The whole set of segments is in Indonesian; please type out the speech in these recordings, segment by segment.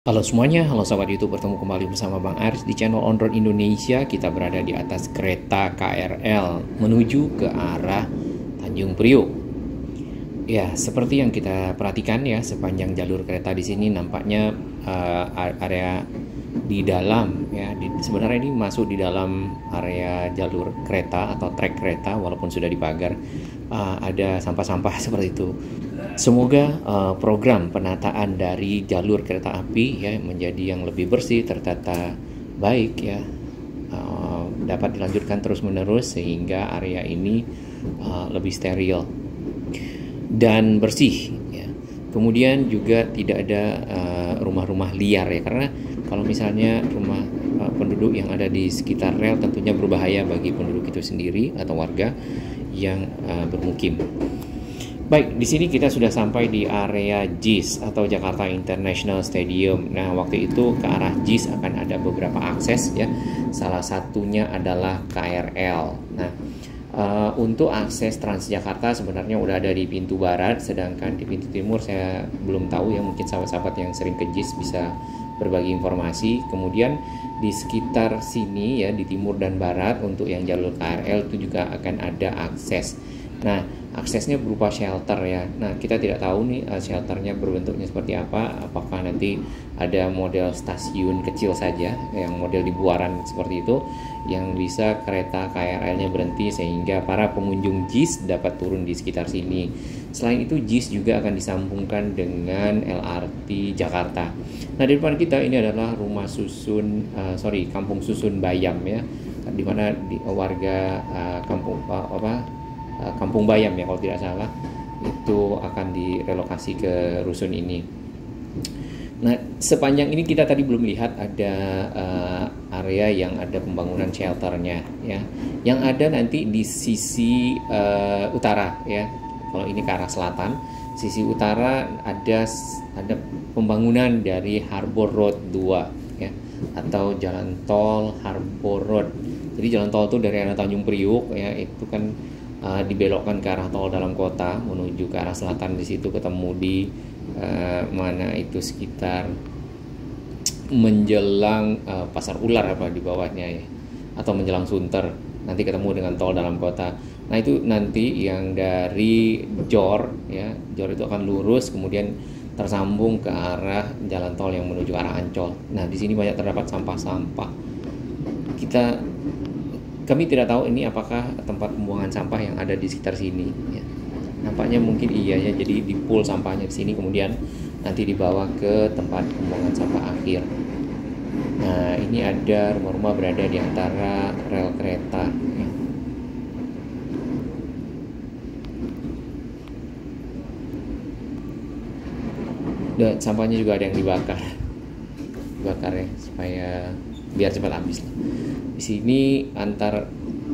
Halo semuanya, halo sahabat YouTube, bertemu kembali bersama Bang Aris di channel On Road Indonesia. Kita berada di atas kereta KRL menuju ke arah Tanjung Priok. Ya, seperti yang kita perhatikan ya, sepanjang jalur kereta di sini nampaknya area di dalam ya, sebenarnya ini masuk di dalam area jalur kereta atau trek kereta walaupun sudah dipagar. Ada sampah-sampah seperti itu. Semoga program penataan dari jalur kereta api ya menjadi yang lebih bersih, tertata baik ya, dapat dilanjutkan terus-menerus sehingga area ini lebih steril dan bersih ya. Kemudian juga tidak ada rumah-rumah liar ya, karena kalau misalnya rumah penduduk yang ada di sekitar rel tentunya berbahaya bagi penduduk itu sendiri atau warga yang bermukim. Baik, di sini kita sudah sampai di area JIS atau Jakarta International Stadium. Nah, waktu itu ke arah JIS akan ada beberapa akses ya. Salah satunya adalah KRL. Nah, untuk akses Transjakarta sebenarnya udah ada di pintu barat, sedangkan di pintu timur saya belum tahu ya. Mungkin sahabat-sahabat yang sering ke JIS bisa berbagi informasi. Kemudian di sekitar sini ya, di timur dan barat untuk yang jalur KRL itu juga akan ada akses. Nah, aksesnya berupa shelter ya. Nah, kita tidak tahu nih shelternya berbentuknya seperti apa. Apakah nanti ada model stasiun kecil saja, yang model di Buaran seperti itu, yang bisa kereta KRL-nya berhenti sehingga para pengunjung JIS dapat turun di sekitar sini. Selain itu, JIS juga akan disambungkan dengan LRT Jakarta. Nah, di depan kita ini adalah Kampung Susun Bayam ya, di mana warga Kampung Bayam ya kalau tidak salah, itu akan direlokasi ke rusun ini. Nah, sepanjang ini kita tadi belum lihat ada area yang ada pembangunan shelternya ya. Yang ada nanti di sisi utara ya. Kalau ini ke arah selatan, sisi utara ada pembangunan dari Harbor Road 2 ya, atau jalan tol Harbor Road. Jadi jalan tol itu dari arah Tanjung Priok ya, itu kan dibelokkan ke arah tol dalam kota menuju ke arah selatan. Di situ ketemu di mana itu sekitar menjelang Pasar Ular apa di bawahnya ya, atau menjelang Sunter, nanti ketemu dengan tol dalam kota. Nah, itu nanti yang dari Jor ya, Jor itu akan lurus kemudian tersambung ke arah jalan tol yang menuju arah Ancol. Nah, di sini banyak terdapat sampah-sampah. Kami tidak tahu ini apakah tempat pembuangan sampah yang ada di sekitar sini ya. Nampaknya mungkin iya ya, jadi dipul sampahnya ke sini kemudian nanti dibawa ke tempat pembuangan sampah akhir. Nah, ini ada rumah-rumah berada di antara rel kereta ya. Dan sampahnya juga ada yang dibakar ya, supaya biar cepat habis lah. Di sini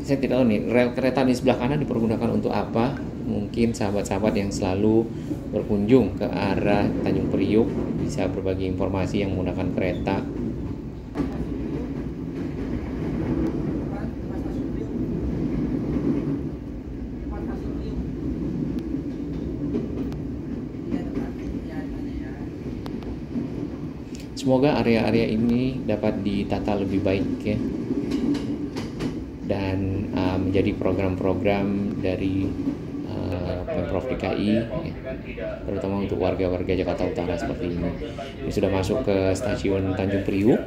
saya tidak tahu nih rel kereta di sebelah kanan dipergunakan untuk apa. Mungkin sahabat-sahabat yang selalu berkunjung ke arah Tanjung Priok bisa berbagi informasi yang menggunakan kereta. Semoga area-area ini dapat ditata lebih baik ya, dan menjadi program-program dari Pemprov DKI ya, terutama untuk warga-warga Jakarta Utara seperti ini. Ini sudah masuk ke stasiun Tanjung Priok.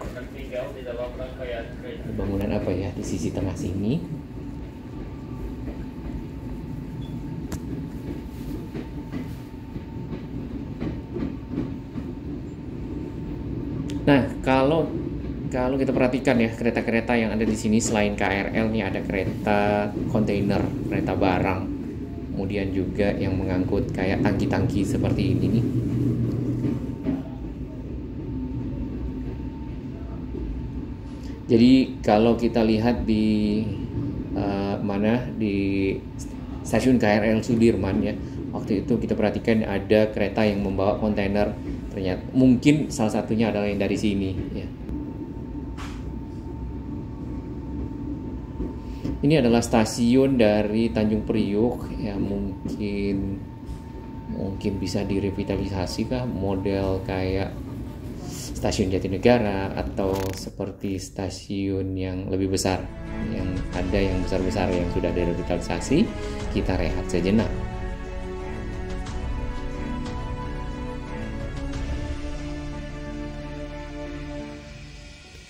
Bangunan apa ya di sisi tengah sini? Nah, kalau kita perhatikan ya, kereta-kereta yang ada di sini selain KRL nih ada kereta kontainer, kereta barang. Kemudian juga yang mengangkut kayak tangki-tangki seperti ini nih. Jadi kalau kita lihat di di stasiun KRL Sudirman ya, waktu itu kita perhatikan ada kereta yang membawa kontainer. Ternyata mungkin salah satunya adalah yang dari sini ya. Ini adalah stasiun dari Tanjung Priok ya, mungkin bisa direvitalisasi kah, model kayak stasiun Jatinegara atau seperti stasiun yang lebih besar, yang ada yang besar-besar yang sudah direvitalisasi, kita rehat sejenak.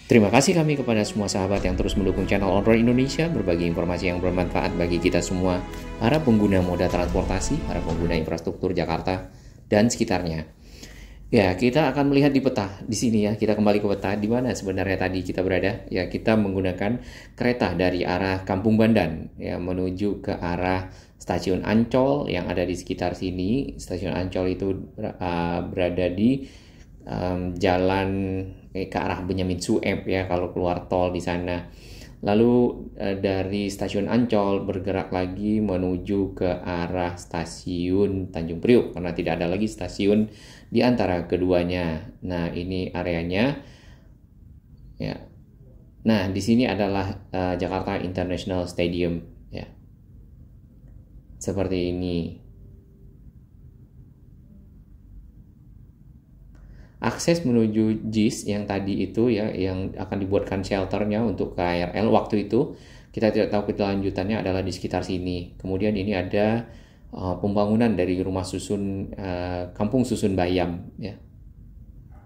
Terima kasih kami kepada semua sahabat yang terus mendukung channel On-Road Indonesia, berbagi informasi yang bermanfaat bagi kita semua, para pengguna moda transportasi, para pengguna infrastruktur Jakarta dan sekitarnya. Ya, kita akan melihat di peta di sini ya. Kita kembali ke peta di mana sebenarnya tadi kita berada. Ya, kita menggunakan kereta dari arah Kampung Bandan ya menuju ke arah Stasiun Ancol yang ada di sekitar sini. Stasiun Ancol itu berada di jalan ke arah Benyamin Sueb ya kalau keluar tol di sana. Lalu dari Stasiun Ancol bergerak lagi menuju ke arah Stasiun Tanjung Priuk karena tidak ada lagi stasiun di antara keduanya. Nah, ini areanya ya. Nah, di sini adalah Jakarta International Stadium ya. Seperti ini. Akses menuju JIS yang tadi itu ya, yang akan dibuatkan shelternya untuk KRL waktu itu, kita tidak tahu kelanjutannya adalah di sekitar sini. Kemudian ini ada pembangunan dari rumah susun Kampung Susun Bayam ya.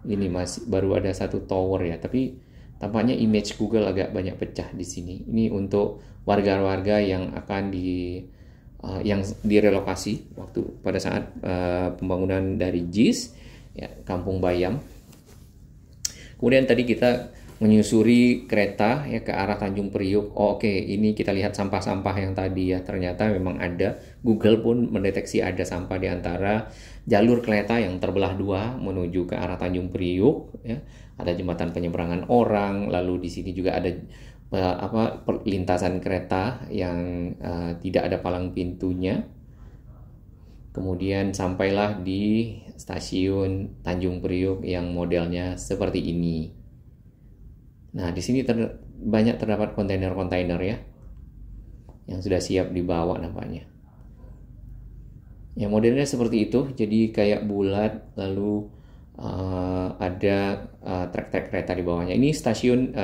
Ini masih baru ada satu tower ya, tapi tampaknya image Google agak banyak pecah di sini. Ini untuk warga-warga yang akan yang direlokasi waktu pada saat pembangunan dari JIS. Ya, Kampung Bayam. Kemudian tadi kita menyusuri kereta ya ke arah Tanjung Priuk. Oh, oke, ini kita lihat sampah-sampah yang tadi ya. Ternyata memang ada. Google pun mendeteksi ada sampah di antara jalur kereta yang terbelah dua menuju ke arah Tanjung Priuk ya. Ada jembatan penyeberangan orang, lalu di sini juga ada lintasan kereta yang tidak ada palang pintunya. Kemudian sampailah di stasiun Tanjung Priuk yang modelnya seperti ini. Nah, di sini banyak terdapat kontainer-kontainer ya, yang sudah siap dibawa nampaknya. Ya, modelnya seperti itu, jadi kayak bulat, lalu ada trek-trek kereta di bawahnya. Ini stasiun,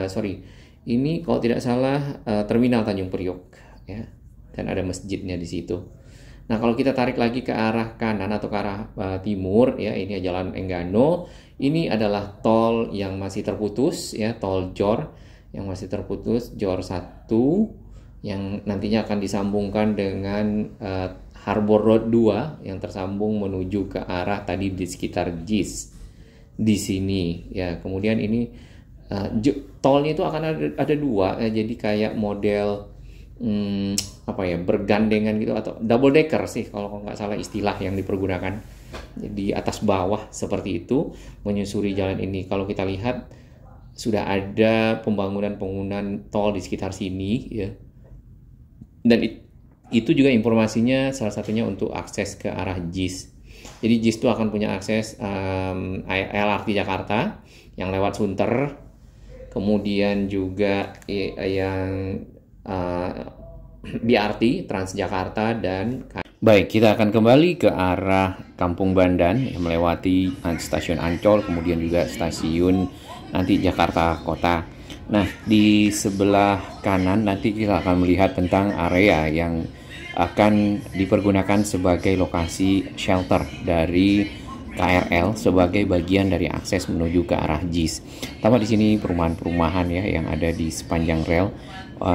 ini kalau tidak salah terminal Tanjung Priuk ya, dan ada masjidnya di situ. Nah, kalau kita tarik lagi ke arah kanan atau ke arah timur ya, ini Jalan Enggano. Ini adalah tol yang masih terputus ya, tol JOR yang masih terputus, JOR 1 yang nantinya akan disambungkan dengan Harbor Road 2 yang tersambung menuju ke arah tadi di sekitar JIS di sini ya. Kemudian ini tolnya itu akan ada dua jadi kayak model bergandengan gitu atau double decker sih kalau nggak salah istilah yang dipergunakan. Jadi atas bawah seperti itu menyusuri jalan ini. Kalau kita lihat sudah ada pembangunan tol di sekitar sini ya. Dan itu juga informasinya salah satunya untuk akses ke arah JIS. Jadi JIS itu akan punya akses LRT Jakarta yang lewat Sunter. Kemudian juga yang BRT Transjakarta dan baik, kita akan kembali ke arah Kampung Bandan yang melewati stasiun Ancol, kemudian juga stasiun nanti Jakarta Kota. Nah, di sebelah kanan nanti kita akan melihat tentang area yang akan dipergunakan sebagai lokasi shelter dari KRL sebagai bagian dari akses menuju ke arah JIS. Tambah di sini perumahan-perumahan ya yang ada di sepanjang rel.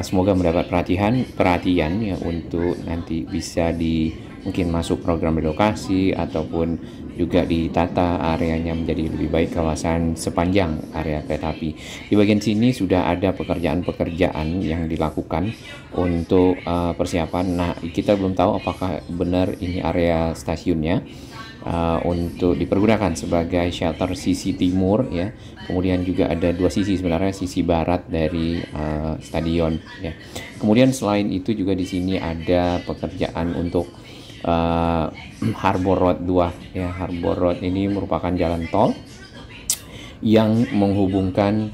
Semoga mendapat perhatian ya untuk nanti bisa mungkin masuk program relokasi ataupun juga ditata areanya menjadi lebih baik kawasan sepanjang area kereta api. Di bagian sini sudah ada pekerjaan-pekerjaan yang dilakukan untuk persiapan. Nah, kita belum tahu apakah benar ini area stasiunnya untuk dipergunakan sebagai shelter sisi timur ya. Kemudian juga ada dua sisi sebenarnya, sisi barat dari stadion ya. Kemudian selain itu juga di sini ada pekerjaan untuk Harbor Road 2 ya. Harbor Road ini merupakan jalan tol yang menghubungkan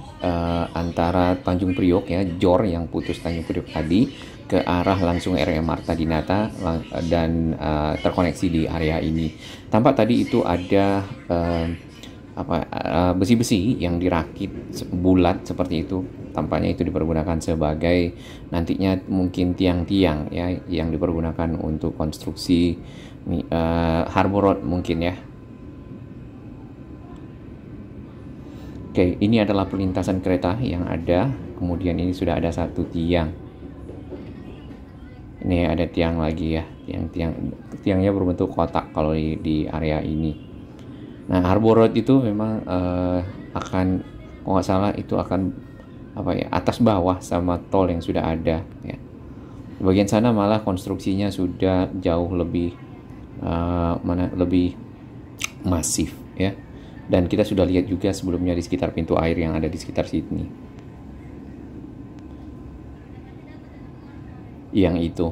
antara Tanjung Priok ya, JOR yang putus Tanjung Priok tadi ke arah langsung RM Marta Dinata dan terkoneksi di area ini. Tampak tadi itu ada besi-besi yang dirakit bulat seperti itu. Tampaknya itu dipergunakan sebagai nantinya mungkin tiang-tiang ya yang dipergunakan untuk konstruksi harbor road mungkin ya. Oke, ini adalah perlintasan kereta yang ada. Kemudian ini sudah ada satu tiang. Ini ada tiang lagi ya. Tiangnya berbentuk kotak kalau di area ini. Nah, harbor road itu memang akan, kalau nggak salah itu akan atas bawah sama tol yang sudah ada ya. Di bagian sana malah konstruksinya sudah jauh lebih lebih masif ya. Dan kita sudah lihat juga sebelumnya di sekitar pintu air yang ada di sekitar Sydney. Yang itu.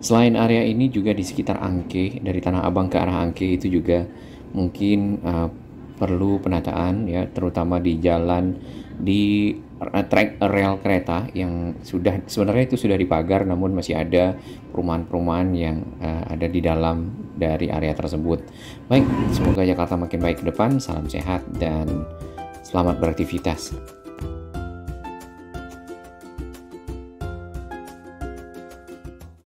Selain area ini juga di sekitar Angke, dari Tanah Abang ke arah Angke itu juga mungkin perlu penataan ya, terutama di jalan di track rel kereta yang sebenarnya itu sudah dipagar, namun masih ada perumahan-perumahan yang ada di dalam dari area tersebut. Baik, semoga Jakarta makin baik ke depan. Salam sehat dan selamat beraktivitas.